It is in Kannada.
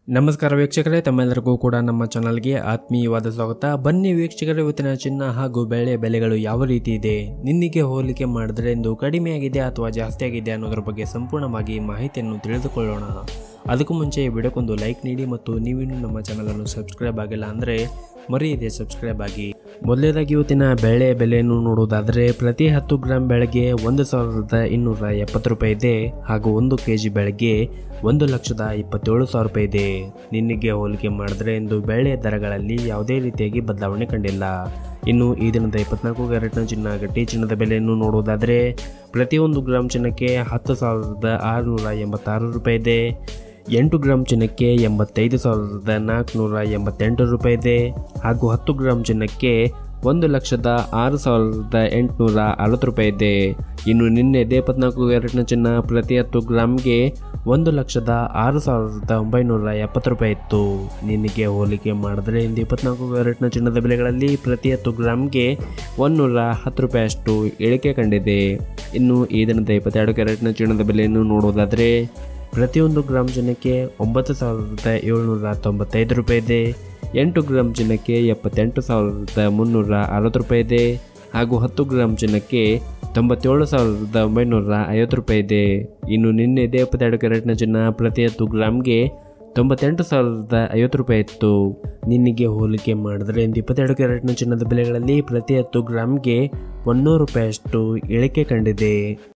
ನಮಸ್ಕಾರ ವೀಕ್ಷಕರೇ, ತಮ್ಮೆಲ್ಲರಿಗೂ ಕೂಡ ನಮ್ಮ ಚಾನಲ್ಗೆ ಆತ್ಮೀಯವಾದ ಸ್ವಾಗತ. ಬನ್ನಿ ವೀಕ್ಷಕರೇ, ಇವತ್ತಿನ ಚಿನ್ನ ಹಾಗೂ ಬೆಳೆ ಬೆಲೆಗಳು ಯಾವ ರೀತಿ ಇದೆ, ನಿನ್ನೆಗೆ ಹೋಲಿಕೆ ಮಾಡಿದ್ರೆ ಇಂದು ಕಡಿಮೆ ಆಗಿದೆ ಅಥವಾ ಜಾಸ್ತಿ ಆಗಿದೆ ಅನ್ನೋದ್ರ ಬಗ್ಗೆ ಸಂಪೂರ್ಣವಾಗಿ ಮಾಹಿತಿಯನ್ನು ತಿಳಿದುಕೊಳ್ಳೋಣ. ಅದಕ್ಕೂ ಮುಂಚೆ ವಿಡಿಯೋಕ್ಕೊಂದು ಲೈಕ್ ನೀಡಿ ಮತ್ತು ನೀವಿನ್ನೂ ನಮ್ಮ ಚಾನಲನ್ನು ಸಬ್ಸ್ಕ್ರೈಬ್ ಆಗಿಲ್ಲ ಅಂದರೆ ಮರೆಯದೆ ಸಬ್ಸ್ಕ್ರೈಬ್ ಆಗಿ. ಮೊದಲನೇದಾಗಿ ಇವತ್ತಿನ ಬೆಳೆ ಬೆಲೆಯನ್ನು ನೋಡುವುದಾದರೆ ಪ್ರತಿ 10 ಗ್ರಾಂ ಬೆಳೆಗೆ 1,270 ರೂಪಾಯಿ ಇದೆ ಹಾಗೂ 1 kg ಬೆಳೆಗೆ 1,27,000 ರೂಪಾಯಿ ಇದೆ. ನಿನ್ನೆಗೆ ಹೋಲಿಕೆ ಮಾಡಿದ್ರೆ ಇಂದು ಬೆಳೆ ದರಗಳಲ್ಲಿ ಯಾವುದೇ ರೀತಿಯಾಗಿ ಬದಲಾವಣೆ ಕಂಡಿಲ್ಲ. ಇನ್ನು ಈ ದಿನದ 24 ಕ್ಯಾರೆಟ್ನ ಚಿನ್ನ ಗಟ್ಟಿ ಚಿನ್ನದ ಬೆಲೆಯನ್ನು ನೋಡುವುದಾದರೆ ಪ್ರತಿ 1 ಗ್ರಾಂ ಚಿನ್ನಕ್ಕೆ 10,686 ರೂಪಾಯಿ ಇದೆ. 8 ಗ್ರಾಂ ಚಿನ್ನಕ್ಕೆ 85,488 ರೂಪಾಯಿ ಇದೆ ಹಾಗೂ 10 ಗ್ರಾಂ ಚಿನ್ನಕ್ಕೆ 1,06,860 ರೂಪಾಯಿ ಇದೆ. ಇನ್ನು ನಿನ್ನೆ 24 ಕ್ಯಾರೆಟ್ನ ಚಿನ್ನ ಪ್ರತಿ 10 ಗ್ರಾಮ್ಗೆ 1,06,970 ರೂಪಾಯಿ ಇತ್ತು. ನಿನ್ನೆಗೆ ಹೋಲಿಕೆ ಮಾಡಿದ್ರೆ ಇಂದು 24 ಕ್ಯಾರೆಟ್ನ ಚಿನ್ನದ ಬೆಲೆಗಳಲ್ಲಿ ಪ್ರತಿ 10 ಗ್ರಾಮ್ಗೆ 110 ರೂಪಾಯಿಯಷ್ಟು ಇಳಿಕೆ ಕಂಡಿದೆ. ಇನ್ನು ಈ ದಿನದ 22 ಕ್ಯಾರೆಟ್ನ ಚಿನ್ನದ ಬೆಲೆಯನ್ನು ನೋಡುವುದಾದರೆ ಪ್ರತಿ 1 ಗ್ರಾಂ ಚಿನ್ನಕ್ಕೆ 9,795 ರೂಪಾಯಿ ಇದೆ. 8 ಗ್ರಾಂ ಚಿನ್ನಕ್ಕೆ 78,360 ರೂಪಾಯಿ ಇದೆ ಹಾಗೂ 10 ಗ್ರಾಂ ಚಿನ್ನಕ್ಕೆ 97,950 ರೂಪಾಯಿ ಇದೆ. ಇನ್ನು ನಿನ್ನೆ 22 ಕ್ಯಾರೆಟ್ನ ಚಿನ್ನ ಪ್ರತಿ 10 ಗ್ರಾಮ್ಗೆ 98,050 ರೂಪಾಯಿ ಇತ್ತು. ನಿನ್ನೆಗೆ ಹೋಲಿಕೆ ಮಾಡಿದ್ರೆ ಇಂದು 22 ಕ್ಯಾರೆಟ್ನ ಚಿನ್ನದ ಬೆಲೆಗಳಲ್ಲಿ ಪ್ರತಿ 10 ಗ್ರಾಮ್ಗೆ 100 ರೂಪಾಯಿಯಷ್ಟು ಇಳಿಕೆ ಕಂಡಿದೆ.